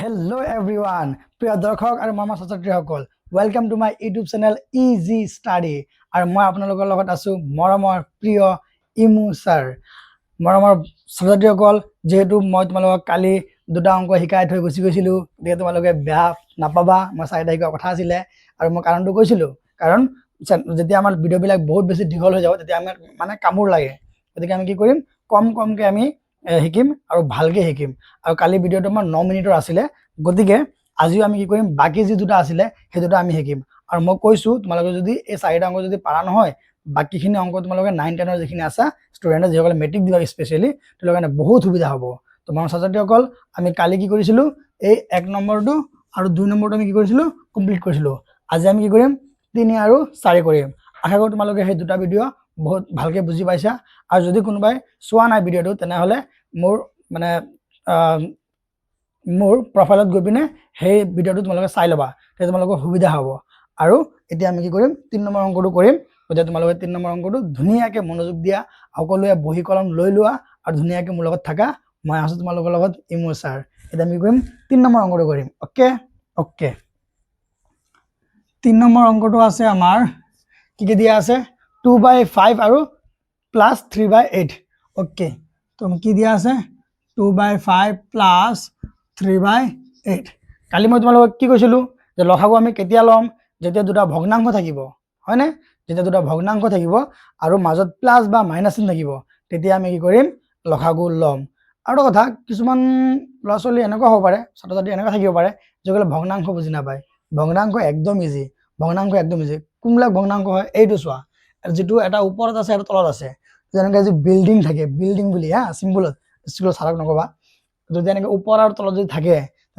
Hello everyone, প্ৰিয় দৰ্শক আৰু মামা ছাত্ৰীসকল, welcome to my YouTube channel easy study. আৰু মই আপোনালোকৰ লগত আছো মৰমৰ প্ৰিয় ইমু ছাৰ। মৰমৰ ছাত্ৰীসকল, যেহেতু মই তোমালোকক কালি দুটা অংক শিকাই থৈ গুচি গৈছিলোঁ, গতিকে তোমালোকে বেয়া নাপাবা। মই 4 তাৰিখৰ কথা আছিলে আৰু মই কাৰণটো কৈছিলোঁ, কাৰণ যেতিয়া আমাৰ ভিডিঅ'বিলাক বহুত বেছি দীঘল হৈ যাব তেতিয়া আমাৰ মানে কামোৰ লাগে। গতিকে আমি কি কৰিম, কমকৈ আমি শিকিম আৰু ভালকে শিকিম। আৰু কালি ভিডিঅ'টো আমাৰ 9 মিনিটৰ আছিলে, গতিকে আজিও আমি কি কৰিম, বাকী যি দুটা আছিলে সেই দুটা আমি শিকিম। আৰু মই কৈছোঁ তোমালোকে যদি এই 4টা অংক যদি পাৰা নহয়, বাকীখিনি অংক তোমালোকে 9-10ৰ যিখিনি আছা ষ্টুডেণ্টে, যিসকলে মেট্ৰিক দিবা স্পেচিয়েলি, তেওঁলোকৰ কাৰণে বহুত সুবিধা হ'ব। তো মোৰ ছাত্ৰীসকল, আমি কালি কি কৰিছিলোঁ, এই 1 নম্বৰটো আৰু 2 নম্বৰটো আমি কি কৰিছিলোঁ, কমপ্লিট কৰিছিলোঁ। আজি আমি কি কৰিম, 3 আৰু 4 কৰিম। আশা কৰোঁ তোমালোকে সেই দুটা ভিডিঅ' বহুত ভালকৈ বুজি পাইছা। আৰু যদি কোনোবাই চোৱা নাই ভিডিঅ'টো, তেনেহ'লে মোৰ মানে মোৰ প্ৰফাইলত গৈ পিনে সেই ভিডিঅ'টো তোমালোকে চাই ল'বা, তেতিয়া তোমালোকৰ সুবিধা হ'ব। আৰু এতিয়া আমি কি কৰিম, 3 নম্বৰ অংকটো কৰিম। গতিকে তোমালোকে 3 নম্বৰ অংকটো ধুনীয়াকৈ মনোযোগ দিয়া, সকলোৱে বহি কলম লৈ লোৱা আৰু ধুনীয়াকৈ মোৰ লগত থাকা। মই আছোঁ তোমালোকৰ লগত, ইমু ছাৰ। এতিয়া আমি কৰিম 3 নম্বৰ অংকটো কৰিম। অ'কে 3 নম্বৰ অংকটো আছে আমাৰ কি দিয়া আছে, 2/5 আৰু প্লাছ 3/8। অ'কে, তো কি দিয়া আছে, 2/5 প্লাছ 3/8। কালি মই তোমালোকক কি কৈছিলোঁ, যে লসাগু আমি কেতিয়া ল'ম, যেতিয়া দুটা ভগ্নাংশ থাকিব, হয়নে? যেতিয়া দুটা ভগ্নাংশ থাকিব আৰু মাজত প্লাছ বা মাইনাছ চিন থাকিব, তেতিয়া আমি কি কৰিম, লসাগু ল'ম। আৰু এটা কথা, কিছুমান ল'ৰা ছোৱালী এনেকুৱা হ'ব পাৰে, ছাত্ৰ ছাত্ৰী এনেকুৱা থাকিব পাৰে, যিসকলে ভগ্নাংশ বুজি নাপায়। ভগ্নাংশ একদম ইজি, কোনবিলাক ভগ্নাংশ হয় এইটো চোৱা, যিটো এটা ওপৰত আছে আৰু তলত আছে। যেনেকৈ যি বিল্ডিং থাকে, বিল্ডিং বুলি চিম্বলত, স্কুলত ছাৰক নক'বা, যদি এনেকৈ ওপৰ আৰু তলত যদি থাকে,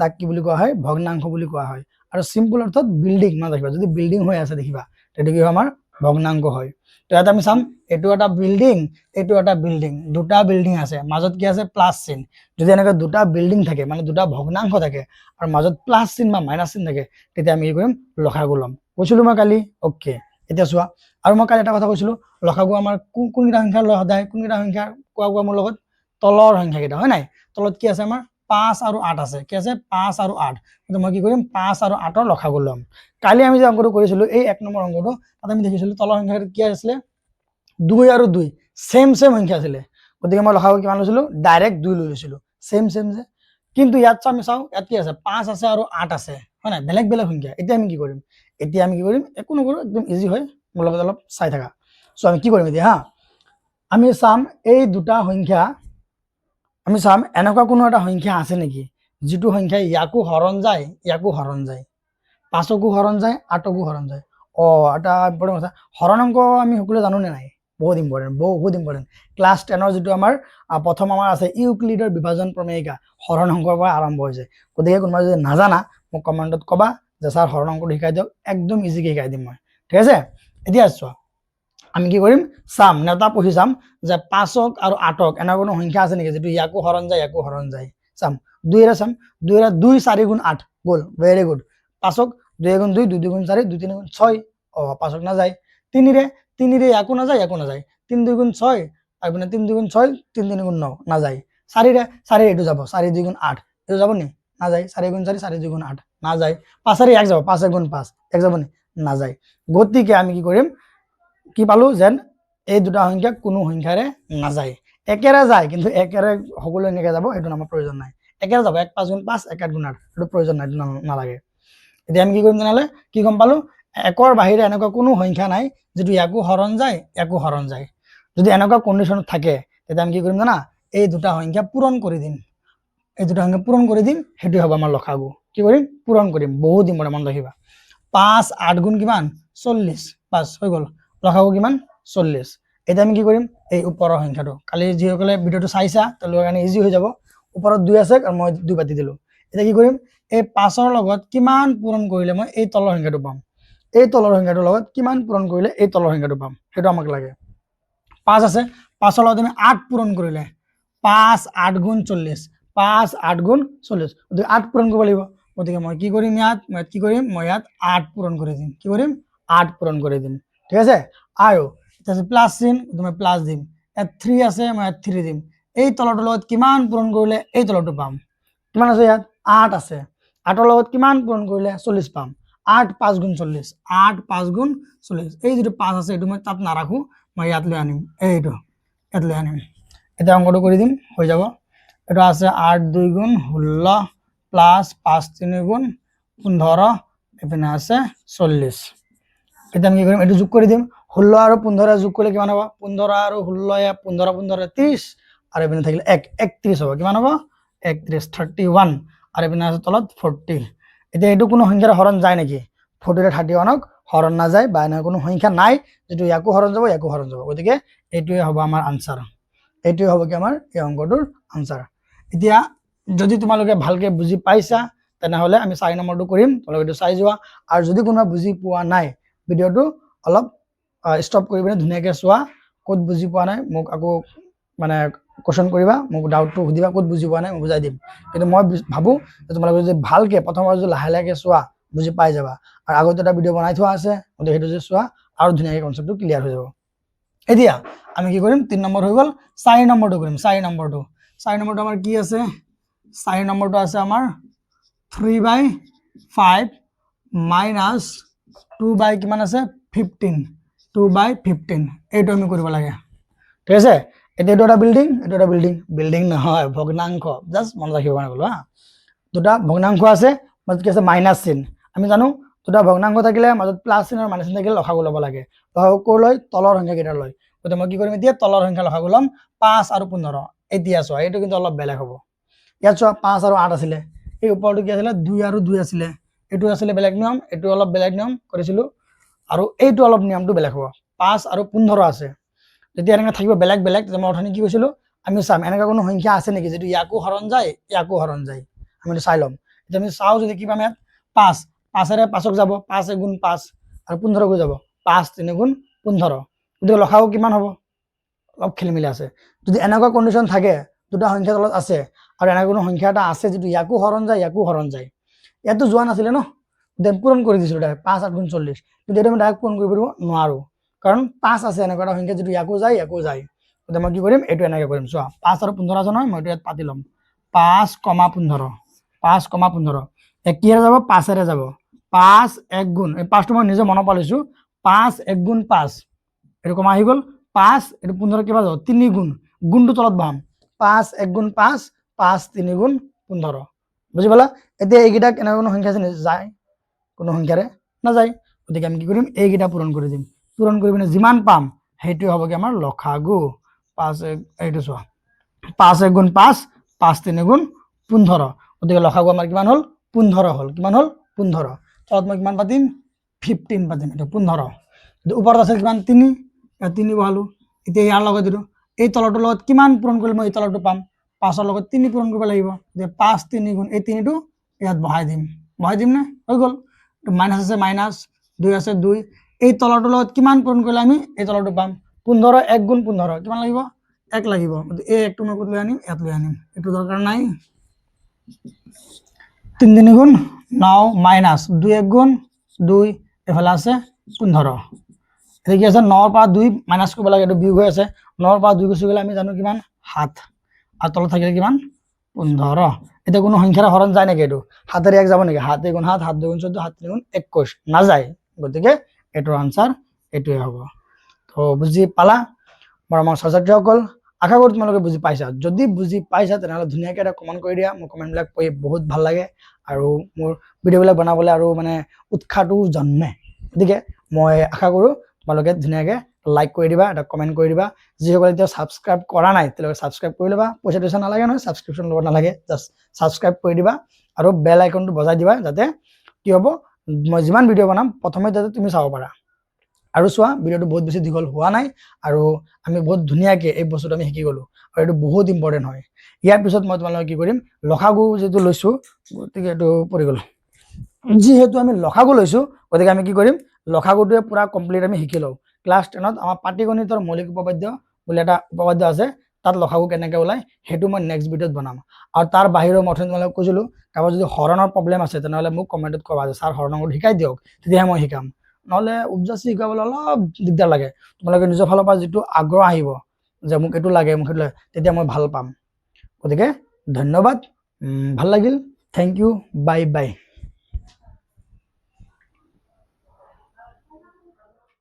তাক কি বুলি কোৱা হয়, ভগ্নাংশ বুলি কোৱা হয়। আৰু চিম্পল অৰ্থত বিল্ডিং নাথাকিবা, যদি বিল্ডিং হৈ আছে দেখিবা, তেতিয়া কি হয়, আমাৰ ভগ্নাংশ হয়। তো ইয়াত আমি চাম, এইটো এটা বিল্ডিং, এইটো এটা বিল্ডিং, দুটা বিল্ডিং আছে, মাজত কি আছে, প্লাছ চিন। যদি এনেকৈ দুটা বিল্ডিং থাকে, মানে দুটা ভগ্নাংশ থাকে আৰু মাজত প্লাছ চিন বা মাইনাছ চিন থাকে, তেতিয়া আমি কি কৰিম, লসাগু ল'ম। কৈছিলোঁ মই কালি। অ'কে, এতিয়া চোৱা, আৰু মই কালি এটা কথা কৈছিলোঁ, লসাগু আমাৰ কোনকেইটা সংখ্যাৰ লয় সদায়, কোনকেইটা সংখ্যা কোৱা মোৰ লগত, তলৰ সংখ্যাকেইটা, হয় নাই? তলত কি আছে আমাৰ, 5 আৰু 8 আছে। কি আছে, 5 আৰু 8। কিন্তু মই কি কৰিম, 5 আৰু 8ৰ লসাগু ল'ম। কালি আমি যে অংকটো কৰিছিলোঁ, এই 1 নম্বৰ অংকটো, তাত আমি দেখিছিলোঁ তলৰ সংখ্যাটো কি আছিলে, 2 আৰু 2 ছেম সংখ্যা আছিলে। গতিকে মই লসাগু কিমান লৈছিলোঁ, ডাইৰেক্ট 2 লৈ লৈছিলোঁ, ছেম যে। কিন্তু ইয়াত আমি চাওঁ, ইয়াত কি আছে, 5 আছে আৰু 8 আছে, হয় নাই, বেলেগ সংখ্যা। এতিয়া আমি কি কৰিম, একো নকৰোঁ, একদম ইজি হয়, মোৰ লগত অলপ চাই থাকা। চ' আমি কি কৰিম এতিয়া, আমি চাম এই দুটা সংখ্যা, আমি চাম এনেকুৱা কোনো এটা সংখ্যা আছে নেকি, যিটো সংখ্যাই ইয়াকো হৰণ যায়, ইয়াকো হৰণ যায়, 5কো হৰণ যায়, 8কো হৰণ যায়। এটা ইম্পৰ্টেণ্ট কথা, হৰণ অংক আমি সকলোৱে জানো নে নাই, বহুত ইম্পৰ্টেণ্ট। ক্লাছ 10ৰ যিটো আমাৰ প্ৰথম আমাৰ আছে ইউক্লিডৰ বিভাজন প্ৰমেয়িকা, হৰণ অংকৰ পৰা আৰম্ভ হৈছে। গতিকে কোনোবা যদি নাজানা, মোক কমেণ্টত ক'বা যে ছাৰ হৰণ অংকটো শিকাই দিয়ক, একদম ইজিকৈ শিকাই দিম মই, ঠিক আছে? এতিয়া চোৱা, আমি কি কৰিম, চাম নেতা পঢ়ি চাম যে 5ক আৰু 8ক এনেকুৱা কোনো সংখ্যা আছে নেকি, যিটো ইয়াকো হৰণ যায়, ইয়াকো হৰণ যায়। চাম 2 চাম, 2 4 গুণ 8 গ'ল, ভেৰি গুড। 5ক 2 গুণ 2, 2 গুণ 4, 2 3 গুণ 6, 5ক নাযায়। 3 ইয়াকো নাযায়, ইয়াকো নাযায়। 3 2 গুণ 6, আৰু 3 2 গুণ 6, 3 3 গুণ 9, নাযায়। 4 এইটো যাব, 4 2 গুণ 8, এইটো যাব নি, নাযায়। 4 গুণ 4, 4 2 গুণ 8, নাযায়। 5 1 যাব, 5 1 গুণ 5, 1 যাব নি, নাযায়। গতিকে আমি কি কৰিম, কি পালো, যেন এই দুটা সংখ্যা কোনো সংখ্যাৰে নাযায়। একেৰে যায়, কিন্তু একেৰে সকলো এনেকে যাব, এইটো আমাৰ প্ৰয়োজন নাই। একেৰে যাব, 1 5 গুণ 5, 1 8 গুণ 8, এইটো প্ৰয়োজন নাই, নালাগে। এতিয়া আমি কি কৰিম তেনেহ'লে, কি গম পালো, 1ৰ বাহিৰে এনেকুৱা কোনো সংখ্যা নাই যিটো ইয়াকো হৰণ যায়, ইয়াকো হৰণ যায়। যদি এনেকুৱা কণ্ডিশ্যনত থাকে, তেতিয়া আমি কি কৰিম জানা, এই দুটা সংখ্যা পূৰণ কৰি দিম, সেইটোৱে হ'ব আমাৰ লসাগু। কি কৰিম, পূৰণ কৰিম, বহুত ইম্পৰ্টেণ্ট, মনত ৰাখিবা। 5 8 গুণ কিমান, 40, 5 হৈ গ'ল, লসাগু কিমান, 40। এতিয়া আমি কি কৰিম, এই ওপৰৰ সংখ্যাটো, কালি যিসকলে ভিডিঅ'টো চাইছা তেওঁলোকৰ কাৰণে ইজি হৈ যাব। ওপৰত 2 আছে আৰু মই 2 পাতি দিলোঁ। এতিয়া কি কৰিম, এই 5ৰ লগত কিমান পূৰণ কৰিলে মই এই তলৰ সংখ্যাটো পাম, এই তলৰ সংখ্যাটোৰ লগত কিমান পূৰণ কৰিলে এই তলৰ সংখ্যাটো পাম, সেইটো আমাক লাগে। 5 আছে, 5ৰ লগত আমি 8 পূৰণ কৰিলে, 5 8 গুণ 40, 5 8 গুণ 40, গতিকে 8 পূৰণ কৰিব লাগিব। গতিকে মই কি কৰিম, মই ইয়াত 8 পূৰণ কৰি দিম। কি কৰিম, 8 পূৰণ কৰি দিম, ঠিক আছে? আৰু প্লাছ চিন, মই প্লাছ দিম। ইয়াত 3 আছে, মই ইয়াত 3 দিম। এই তলটোৰ লগত কিমান পূৰণ কৰিলে এই তলটো পাম, কিমান আছে ইয়াত 8 আছে 8ৰ লগত কিমান পূৰণ কৰিলে 40 পাম 8 5 গুণ 40 8 5 গুণ 40 এই যেটো 5 আছে এটো মই তাত নাৰাখো মই ইয়াত লৈ আনিম এইটো ইয়াত লৈ আনিম এটা অংকটো কৰি দিম হৈ যাব এটা আছে 8 2 গুণ 16 প্লাস 5 3 গুণ 15 এখানে আছে 40 এটা আমি কি কৰিম এটো যোগ কৰি দিম 16 আৰু 15 যোগ কৰিলে কিমান হ'ব 15 আৰু 16 15 15 30 আৰু এখানে থাকিলে 1 31 হ'ব কিমান হ'ব 31 31 আর এখানে আছে তলত 40 এটা এটো কোনো সংখ্যার হরণ যায় নাকি 40 31ক হরণ না যায় বা না কোনো সংখ্যা নাই যেটো ইয়াকো হরণ যাব গতিকে এইটোই হ'ব আমাৰ আনসাৰ এইটোই হ'ব কি আমাৰ এই অংকটোৰ আনসাৰ এতিয়া যদি তোমালোকে ভালকে বুজি পাইছা তেনেহলে আমি 4 নম্বৰটো কৰিম তোমালোকে এটো চাই যোৱা আৰু যদি কোনোবা বুজি পোৱা নাই ভিডিওটো অলপ স্টপ কৰি পিনে ধুনীয়াকৈ চোৱা ক'ত বুজি পোৱা নাই মোক আকৌ মানে কোশ্চেন কৰিবা মোক ডাউটটো সুধিবা ক'ত বুজি পোৱা নাই মই বুজাই দিম কিন্তু মই ভাবো যে তোমালোকে যদি ভালকে প্ৰথমবাৰ যদি লাহে লাহে চোৱা বুজি পাই যাবা আৰু আগতে এটা ভিডিও বনাই থোৱা আছে গতিকে সেইটো যদি চোৱা আৰু ধুনীয়াকৈ কনসেপ্টটো ক্লিয়াৰ হৈ যাব এতিয়া আমি কি কৰিম 3 নম্বৰ হৈ গল 4 নম্বৰটো কৰিম 4 নম্বৰটো আমাৰ কি আছে 4 নম্বৰটো আছে আমাৰ 3/5 minus 2 কিমান আছে 15 2/15 এইটো আমি কৰিব লাগে ঠিক আছে এটা এটা বিল্ডিং নহয় ভগ্নাংশ জাস্ট মন ৰাখিব কাৰণে বলো হা দুটা ভগ্নাংশ আছে মানে কি আছে মাইনাস চিন আমি জানো দুটা ভগ্নাংশ থাকিলে মাজত প্লাস চিন আৰু মাইনাস চিন থাকিলে লসাগু ল'ব লাগে লসাগু কৰ লৈ তলৰ সংখ্যা কেইটা লৈ গতিকে মই কি কৰিম এতিয়া তলৰ সংখ্যা লসাগু ল'ম 5 আৰু 15 এতিয়া চোৱা এইটো কিন্তু অলপ বেলেগ হ'ব ইয়াত চোৱা 5 আৰু 8 আছিল এই ওপৰটো কি আছিল 2 আৰু 2 আছিল এটো আছিল বেলেগ নিয়ম এটো অলপ বেলেগ নিয়ম কৰিছিলো আৰু এইটো অলপ নিয়মটো বেলেগ হ'ব 5 আৰু 15 আছে যদি এনেকা থাকিব বেলেগ বেলেগ মই অথনি কি কৈছিলো আমি চাম এনেকা কোনো সংখ্যা আছে নেকি যেটো ইয়াকো হৰণ যায় আমি চাই লম এতিয়া আমি চাও যদি কি পাম ইয়াত 5 5 এৰে 5ক যাব 5 গুণ 5 আৰু 15 গৈ যাব 5 3 গুণ 15 গতিকে লসাগু কিমান হ'ব অলপ খেলিমেলি আছে যদি এনেকা কন্ডিশন থাকে দুটা সংখ্যা তলত আছে আৰু এনেকা কোনো সংখ্যা এটা আছে যেটো ইয়াকো হৰণ যায় ইয়াতো যোৱা নাছিলে ন দেন পূৰণ কৰি দিছিলো ডাইৰেক্ট 5 8 গুণ 40 কিন্তু এটা আমি ডাইৰেক্ট পূৰণ কৰিব নোৱাৰো কাৰণ 5 আছে এনেকা এটা সংখ্যা যেটো ইয়াকো যায় গতিকে মই কি কৰিম এটো এনেকা কৰিম চোৱা 5 আৰু 15 আছে নহয় মই এটো ইয়াত পাতি লম 5, 15 5, 15 একিৰে যাব 5 এৰে যাব 5 1 গুণ এই 5টো মই নিজে মনত পালিছো 5 1 গুণ 5 এটো কমা আহি গল 5 এটো 15 কিবা যাব 3 গুণ গুণটো তলত বাম 5 1 গুণ 5 5 3 গুণ 15 বুজি পালা এতিয়া এইগিটা কেনে কোনো সংখ্যা আছে যায় কোনো সংখ্যাৰে না যায় গতিকে আমি কি কৰিম এইগিটা পূৰণ কৰি দিম পূৰণ কৰি পিনে যিমান পাম হেইটো হ'ব কি আমাৰ লসাগু 5 এইটো চোৱা 5 1 গুণ 5 5 3 গুণ 15 গতিকে লসাগু আমাৰ কিমান হল 15 হল কিমান হল 15 তলত মই কিমান পাতিম 15 পাতিম এটা 15 ওপৰত আছে কিমান 3 3 বহালো এতিয়া ইয়াৰ লগত দিলো এই তলটোৰ লগত কিমান পূৰণ কৰিলে মই এই তলটো পাম 5 ৰ লগত 3 পূৰণ কৰিব লাগিব যে 5 3 গুণ এই 3টো ইয়াত বহাই দিম না হৈ গল মাইনাস আছে মাইনাস 2 আছে 2 এই তলটোৰ লগত কিমান পূৰণ কৰিলে আমি এই তলটো পাম 15 1 গুণ 15 কিমান লাগিব 1 লাগিব এই একটো মই কত লৈ আনিম ইয়াত লৈ আনিম এটো দৰকাৰ নাই 3 3 গুণ 9 মাইনাস 2 1 গুণ 2 এফালে আছে 15 এটা কি আছে 9 ৰ পৰা 2 মাইনাস কৰিব লাগে এটো বিয়োগ হৈ আছে 9 ৰ পৰা 2 গুছি গলে আমি জানো কিমান 7 আৰু তলত থাকিলে কিমান 15 এটা কোনো সংখ্যাৰ হৰণ যায় নাকি এটো 7 এৰে 1 যাব নাকি 7 গুণ 7 7 গুণ 14 7 গুণ 21 না যায় গতিকে এটোৰ আনসাৰ এটোই হ'ব তো বুজি পালা মোৰ ছাত্ৰসকল আশা কৰো তোমালোকে বুজি পাইছা যদি বুজি পাইছা তেনেহলে ধুনীয়াকৈ এটা কমেন্ট কৰি দিয়া মোৰ কমেন্ট বিলাক পঢ়ি বহুত ভাল লাগে আৰু মোৰ ভিডিও বিলাক বনাবলৈ আৰু মানে উৎসাহটো জন্মে গতিকে মই আশা কৰো তোমালোকে ধুনীয়াকৈ লাইক কৰি দিবা এটা কমেন্ট কৰি দিবা যিসকলে এতিয়া সাবস্ক্ৰাইব কৰা নাই তেওঁলোকে সাবস্ক্ৰাইব কৰি লবা পইচা দিছা নালাগে নহয় সাবস্ক্ৰিপশ্যন ল'ব নালাগে জাস্ট সাবস্ক্ৰাইব কৰি দিবা আৰু বেল আইকনটো বজাই দিবা যাতে কি হ'ব মই যিমান ভিডিও বনাম প্ৰথমে যাতে তুমি চাব পাৰা আৰু চোৱা ভিডিওটো বহুত বেছি দীঘল হোৱা নাই আৰু আমি বহুত ধুনীয়াকৈ এই বস্তুটো আমি শিকি গলো আৰু এটো বহুত ইম্পৰ্টেন্ট হয় ইয়াৰ পিছত মই তোমালোকক কি কৰিম লসাগু যেটো লৈছো গতিকে এটো পৰি গল যেহেতু আমি লসাগু লৈছো গতিকে আমি কি কৰিম লসাগুটোৱে পুৰা কমপ্লিট আমি শিকি লও ক্লাস 10 ত আমাৰ পাটিগণিতৰ মৌলিক উপপাদ্য বুলি এটা উপপাদ্য আছে তাত লসাগু কেনেকৈ ওলাই হেতু মই নেক্সট ভিডিওত বনাম আৰু তাৰ বাহিৰৰ মই তোমালোকক কৈছিলো কাৰোবাৰ যদি হৰণৰ প্ৰবলেম আছে তেনেহলে মোক কমেন্টত কবা যে স্যাৰ হৰণৰ শিকাই দিয়ক তেতিয়া মই শিকাম নহলে উপজাচি শিকাবলৈ অলপ দিগদাৰ লাগে তোমালোকে নিজৰ ফালৰ পৰা যেটো আগ্ৰহ আহিব যে মোক এটো লাগে তেতিয়া মই ভাল পাম গতিকে ধন্যবাদ ভাল লাগিল, থেংক ইউ, বাই বাই।